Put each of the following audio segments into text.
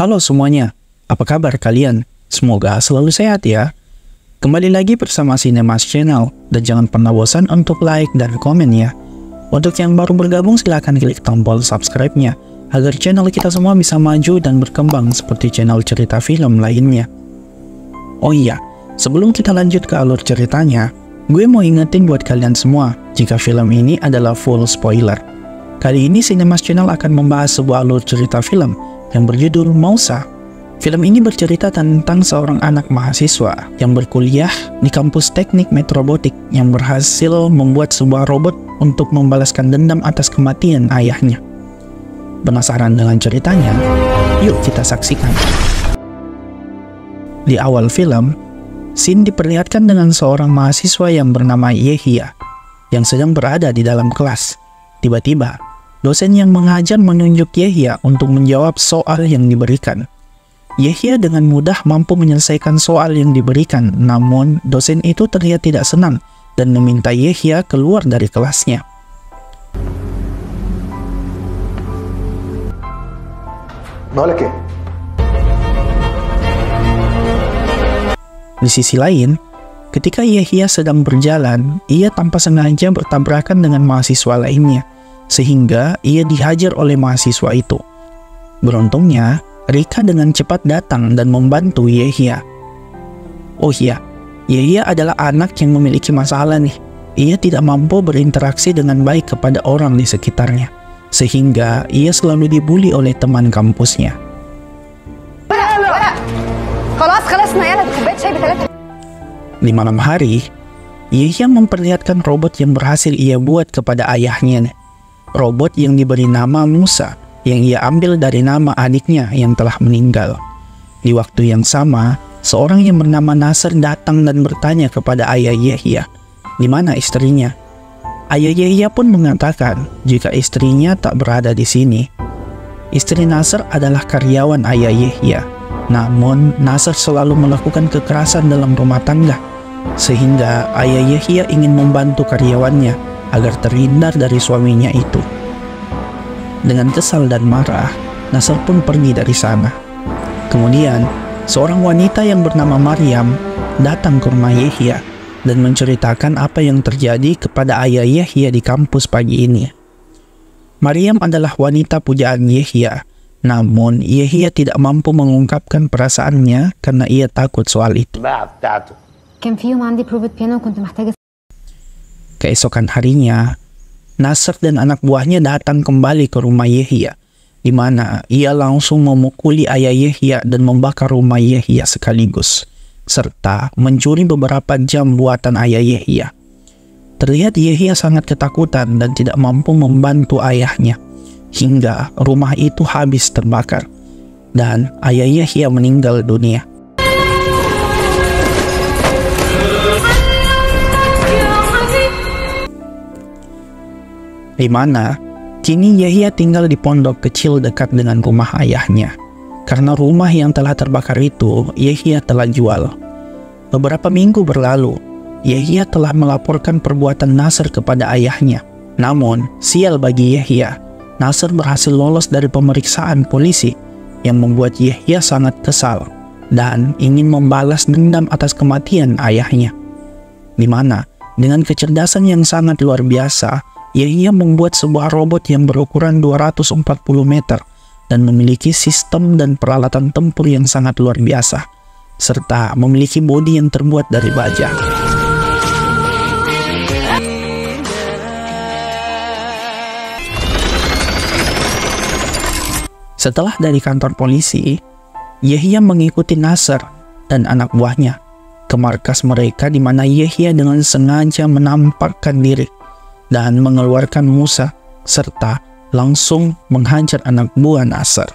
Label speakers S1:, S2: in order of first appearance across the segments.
S1: Halo semuanya, apa kabar kalian? Semoga selalu sehat ya. Kembali lagi bersama Cinemas Channel, dan jangan pernah bosan untuk like dan komen ya. Untuk yang baru bergabung silahkan klik tombol subscribe-nya, agar channel kita semua bisa maju dan berkembang seperti channel cerita film lainnya. Oh iya, sebelum kita lanjut ke alur ceritanya, gue mau ingetin buat kalian semua, jika film ini adalah full spoiler. Kali ini Cinemas Channel akan membahas sebuah alur cerita film yang berjudul Mausa. Film ini bercerita tentang seorang anak mahasiswa yang berkuliah di kampus teknik metrobotik yang berhasil membuat sebuah robot untuk membalaskan dendam atas kematian ayahnya. Penasaran dengan ceritanya? Yuk kita saksikan. Di awal film, scene diperlihatkan dengan seorang mahasiswa yang bernama Yehia yang sedang berada di dalam kelas. Tiba-tiba, dosen yang mengajar menunjuk Yehia untuk menjawab soal yang diberikan. Yehia dengan mudah mampu menyelesaikan soal yang diberikan, namun dosen itu terlihat tidak senang dan meminta Yehia keluar dari kelasnya. Di sisi lain, ketika Yehia sedang berjalan, ia tanpa sengaja bertabrakan dengan mahasiswa lainnya, sehingga ia dihajar oleh mahasiswa itu. Beruntungnya, Rika dengan cepat datang dan membantu Yehia. Oh iya, Yehia adalah anak yang memiliki masalah nih. Ia tidak mampu berinteraksi dengan baik kepada orang di sekitarnya, sehingga ia selalu dibully oleh teman kampusnya. Di malam hari, Yehia memperlihatkan robot yang berhasil ia buat kepada ayahnya nih. Robot yang diberi nama Musa, yang ia ambil dari nama adiknya yang telah meninggal. Di waktu yang sama, seorang yang bernama Nasr datang dan bertanya kepada ayah Yehia, di mana istrinya? Ayah Yehia pun mengatakan jika istrinya tak berada di sini. Istri Nasr adalah karyawan ayah Yehia, namun Nasr selalu melakukan kekerasan dalam rumah tangga, sehingga ayah Yehia ingin membantu karyawannya agar terhindar dari suaminya itu. Dengan kesal dan marah, Nasr pun pergi dari sana. Kemudian, seorang wanita yang bernama Maryam datang ke rumah Yehia dan menceritakan apa yang terjadi kepada ayah Yehia di kampus pagi ini. Maryam adalah wanita pujaan Yehia, namun Yehia tidak mampu mengungkapkan perasaannya karena ia takut soal itu. Keesokan harinya, Nasr dan anak buahnya datang kembali ke rumah Yehia, di mana ia langsung memukuli ayah Yehia dan membakar rumah Yehia sekaligus, serta mencuri beberapa jam buatan ayah Yehia. Terlihat Yehia sangat ketakutan dan tidak mampu membantu ayahnya, hingga rumah itu habis terbakar, dan ayah Yehia meninggal dunia. Di mana kini Yehia tinggal di pondok kecil dekat dengan rumah ayahnya. Karena rumah yang telah terbakar itu Yehia telah jual. Beberapa minggu berlalu, Yehia telah melaporkan perbuatan Nasr kepada ayahnya. Namun, sial bagi Yehia, Nasr berhasil lolos dari pemeriksaan polisi yang membuat Yehia sangat kesal dan ingin membalas dendam atas kematian ayahnya. Di mana, dengan kecerdasan yang sangat luar biasa, Yehia membuat sebuah robot yang berukuran 240 meter dan memiliki sistem dan peralatan tempur yang sangat luar biasa, serta memiliki bodi yang terbuat dari baja. Setelah dari kantor polisi, Yehia mengikuti Nasr dan anak buahnya ke markas mereka, di mana Yehia dengan sengaja menampakkan diri dan mengeluarkan Musa, serta langsung menghajar anak buah Nasr.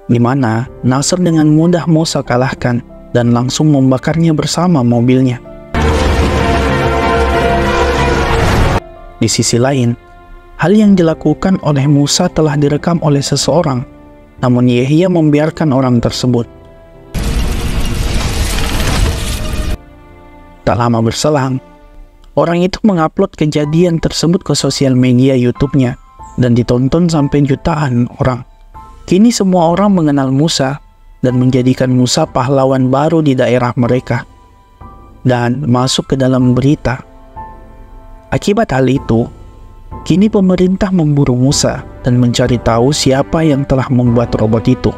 S1: Di mana Nasr dengan mudah Musa kalahkan dan langsung membakarnya bersama mobilnya. Di sisi lain, hal yang dilakukan oleh Musa telah direkam oleh seseorang, namun Yehia membiarkan orang tersebut. Tak lama berselang, orang itu mengupload kejadian tersebut ke sosial media YouTube-nya dan ditonton sampai jutaan orang. Kini semua orang mengenal Musa dan menjadikan Musa pahlawan baru di daerah mereka dan masuk ke dalam berita. Akibat hal itu, kini pemerintah memburu Musa dan mencari tahu siapa yang telah membuat robot itu,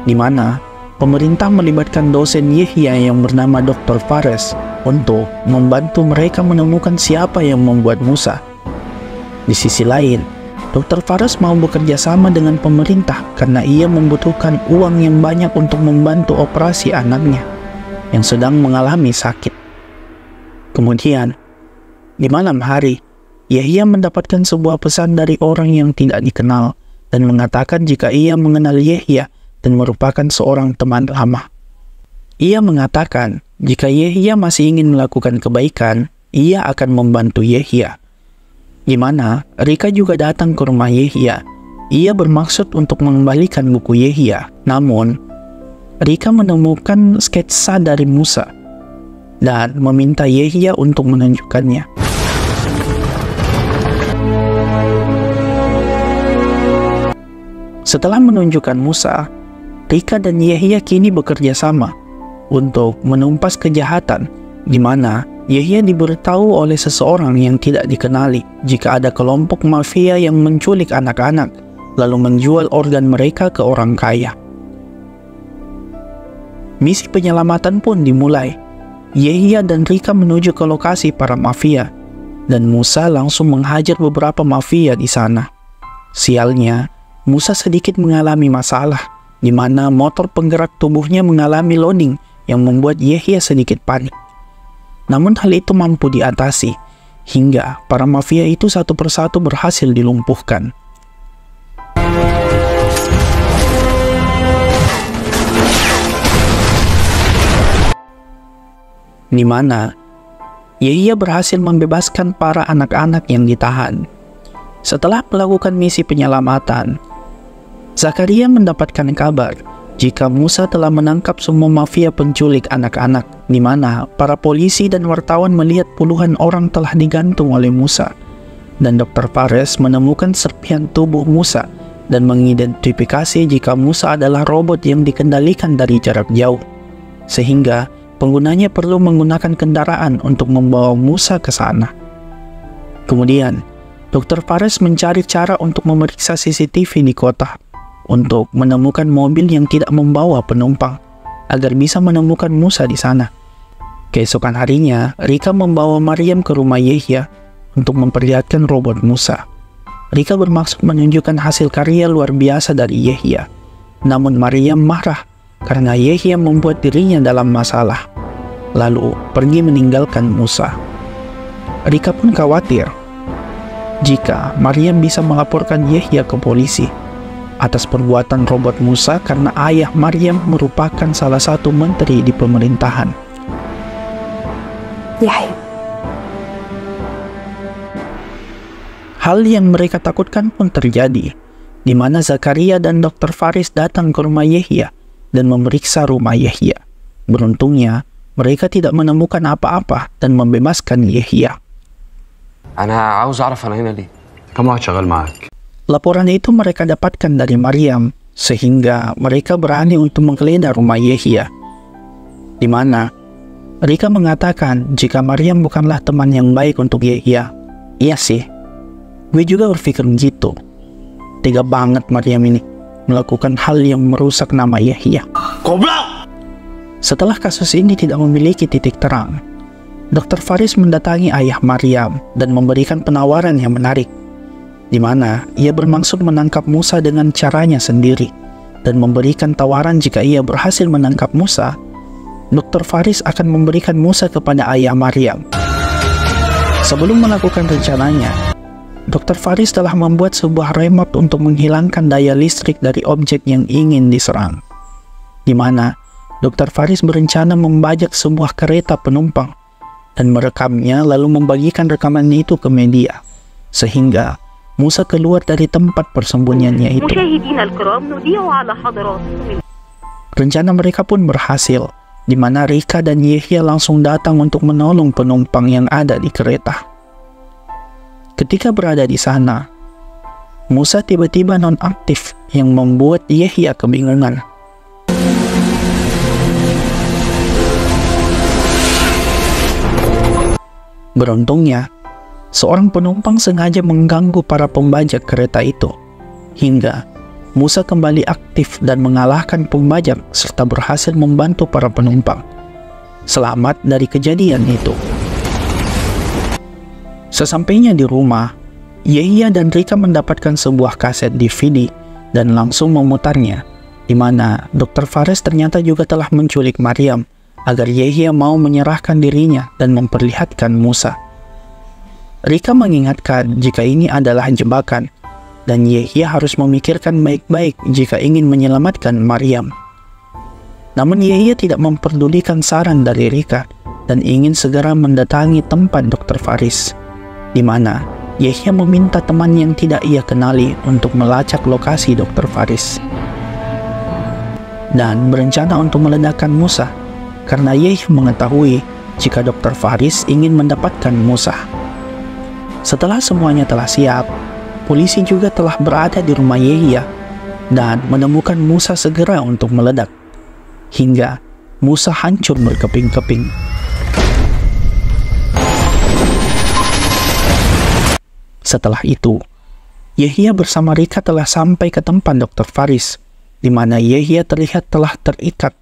S1: di mana pemerintah melibatkan dosen Yehya yang bernama Dr. Fares untuk membantu mereka menemukan siapa yang membuat Musa. Di sisi lain, Dr. Fares mau bekerja sama dengan pemerintah karena ia membutuhkan uang yang banyak untuk membantu operasi anaknya yang sedang mengalami sakit. Kemudian, di malam hari, Yahya mendapatkan sebuah pesan dari orang yang tidak dikenal dan mengatakan jika ia mengenal Yahya dan merupakan seorang teman lama. Ia mengatakan jika Yahya masih ingin melakukan kebaikan, ia akan membantu Yahya. Di mana Rika juga datang ke rumah Yahya. Ia bermaksud untuk mengembalikan buku Yahya. Namun, Rika menemukan sketsa dari Musa dan meminta Yahya untuk menunjukkannya. Setelah menunjukkan Musa, Rika dan Yahya kini bekerja sama untuk menumpas kejahatan, di mana Yahya diberitahu oleh seseorang yang tidak dikenali jika ada kelompok mafia yang menculik anak-anak lalu menjual organ mereka ke orang kaya. Misi penyelamatan pun dimulai. Yahya dan Rika menuju ke lokasi para mafia dan Musa langsung menghajar beberapa mafia di sana. Sialnya, Musa sedikit mengalami masalah di mana motor penggerak tubuhnya mengalami loading yang membuat Yahya sedikit panik. Namun hal itu mampu diatasi, hingga para mafia itu satu persatu berhasil dilumpuhkan. Di mana Yahya berhasil membebaskan para anak-anak yang ditahan. Setelah melakukan misi penyelamatan, Zakaria mendapatkan kabar jika Musa telah menangkap semua mafia penculik anak-anak, di mana para polisi dan wartawan melihat puluhan orang telah digantung oleh Musa. Dan Dr. Fares menemukan serpihan tubuh Musa dan mengidentifikasi jika Musa adalah robot yang dikendalikan dari jarak jauh, sehingga penggunanya perlu menggunakan kendaraan untuk membawa Musa ke sana. Kemudian, Dr. Fares mencari cara untuk memeriksa CCTV di kota untuk menemukan mobil yang tidak membawa penumpang agar bisa menemukan Musa di sana. Keesokan harinya, Rika membawa Maryam ke rumah Yahya untuk memperlihatkan robot Musa. Rika bermaksud menunjukkan hasil karya luar biasa dari Yahya. Namun Maryam marah karena Yahya membuat dirinya dalam masalah, lalu pergi meninggalkan Musa. Rika pun khawatir jika Maryam bisa melaporkan Yahya ke polisi atas perbuatan robot Musa karena ayah Maryam merupakan salah satu menteri di pemerintahan.
S2: Yahya.
S1: Hal yang mereka takutkan pun terjadi, di mana Zakaria dan Dr. Faris datang ke rumah Yahya dan memeriksa rumah Yahya. Beruntungnya, mereka tidak menemukan apa-apa dan membebaskan Yahya.
S3: أنا عاوز أعرف أنا هنا ليه؟ كم واحد شغال معاك؟
S1: Laporan itu mereka dapatkan dari Maryam, sehingga mereka berani untuk menggeledah rumah Yahya. Di mana Rika mengatakan jika Maryam bukanlah teman yang baik untuk Yahya. Iya sih, gue juga berpikir begitu. Tega banget Maryam ini melakukan hal yang merusak nama Yahya.
S4: Goblok!
S1: Setelah kasus ini tidak memiliki titik terang, Dr. Faris mendatangi ayah Maryam dan memberikan penawaran yang menarik, di mana ia bermaksud menangkap Musa dengan caranya sendiri dan memberikan tawaran jika ia berhasil menangkap Musa, Dr. Faris akan memberikan Musa kepada ayah Maryam. Sebelum melakukan rencananya, Dr. Faris telah membuat sebuah remote untuk menghilangkan daya listrik dari objek yang ingin diserang, di mana Dr. Faris berencana membajak sebuah kereta penumpang dan merekamnya lalu membagikan rekaman itu ke media, sehingga Musa keluar dari tempat persembunyiannya itu. Rencana mereka pun berhasil, di mana Rika dan Yahya langsung datang untuk menolong penumpang yang ada di kereta. Ketika berada di sana, Musa tiba-tiba nonaktif yang membuat Yahya kebingungan. Beruntungnya, seorang penumpang sengaja mengganggu para pembajak kereta itu, hingga Musa kembali aktif dan mengalahkan pembajak serta berhasil membantu para penumpang selamat dari kejadian itu. Sesampainya di rumah, Yahya dan Rika mendapatkan sebuah kaset DVD dan langsung memutarnya, di mana Dr. Faris ternyata juga telah menculik Maryam agar Yahya mau menyerahkan dirinya dan memperlihatkan Musa. Rika mengingatkan jika ini adalah jebakan, dan Yahya harus memikirkan baik-baik jika ingin menyelamatkan Maryam. Namun Yahya tidak memperdulikan saran dari Rika dan ingin segera mendatangi tempat Dr. Faris, di mana Yahya meminta teman yang tidak ia kenali untuk melacak lokasi Dr. Faris dan berencana untuk meledakkan Musa karena Yahya mengetahui jika Dr. Faris ingin mendapatkan Musa. Setelah semuanya telah siap, polisi juga telah berada di rumah Yahya dan menemukan Musa segera untuk meledak, hingga Musa hancur berkeping-keping. Setelah itu, Yahya bersama Rika telah sampai ke tempat Dr. Faris, di mana Yahya terlihat telah terikat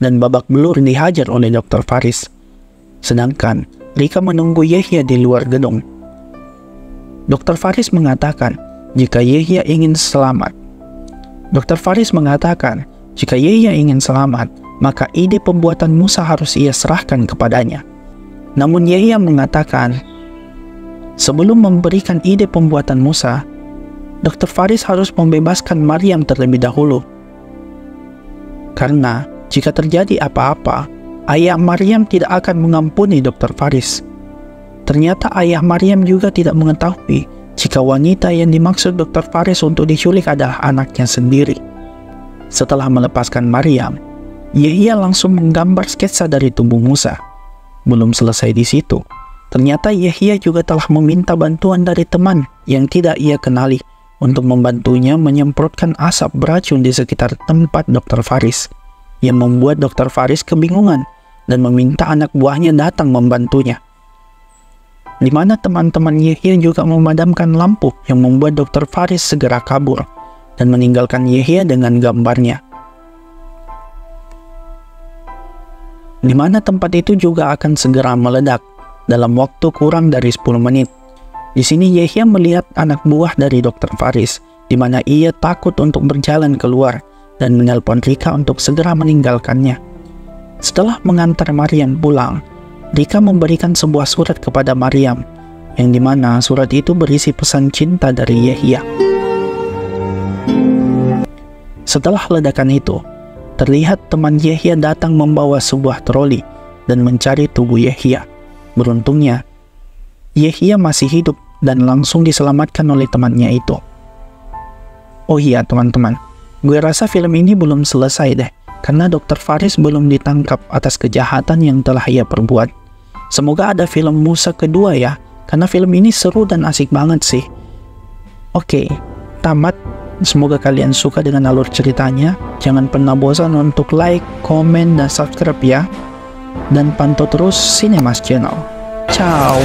S1: dan babak belur dihajar oleh Dr. Faris. Sedangkan Rika menunggu Yahya di luar gedung. Dr. Faris mengatakan jika Yahya ingin selamat. Jika Yahya ingin selamat, maka ide pembuatan Musa harus ia serahkan kepadanya. Namun Yahya mengatakan, sebelum memberikan ide pembuatan Musa, Dr. Faris harus membebaskan Maryam terlebih dahulu. Karena jika terjadi apa-apa, ayah Maryam tidak akan mengampuni Dr. Faris. Ternyata ayah Maryam juga tidak mengetahui jika wanita yang dimaksud Dr. Faris untuk diculik adalah anaknya sendiri. Setelah melepaskan Maryam, Yahya langsung menggambar sketsa dari tubuh Musa. Belum selesai di situ, ternyata Yahya juga telah meminta bantuan dari teman yang tidak ia kenali untuk membantunya menyemprotkan asap beracun di sekitar tempat Dr. Faris, yang membuat Dr. Faris kebingungan dan meminta anak buahnya datang membantunya. Di mana teman-teman Yahya juga memadamkan lampu yang membuat Dr. Faris segera kabur dan meninggalkan Yahya dengan gambarnya. Di mana tempat itu juga akan segera meledak dalam waktu kurang dari 10 menit. Di sini Yahya melihat anak buah dari Dr. Faris, di mana ia takut untuk berjalan keluar dan menelpon Rika untuk segera meninggalkannya. Setelah mengantar Maryam pulang, Rika memberikan sebuah surat kepada Maryam, yang dimana surat itu berisi pesan cinta dari Yahya. Setelah ledakan itu, terlihat teman Yahya datang membawa sebuah troli dan mencari tubuh Yahya. Beruntungnya, Yahya masih hidup dan langsung diselamatkan oleh temannya itu. Oh iya teman-teman, gue rasa film ini belum selesai deh, karena Dr. Faris belum ditangkap atas kejahatan yang telah ia perbuat. Semoga ada film Musa kedua ya, karena film ini seru dan asik banget sih. Oke, tamat. Semoga kalian suka dengan alur ceritanya. Jangan pernah bosan untuk like, komen, dan subscribe ya. Dan pantau terus Cinemas Channel. Ciao!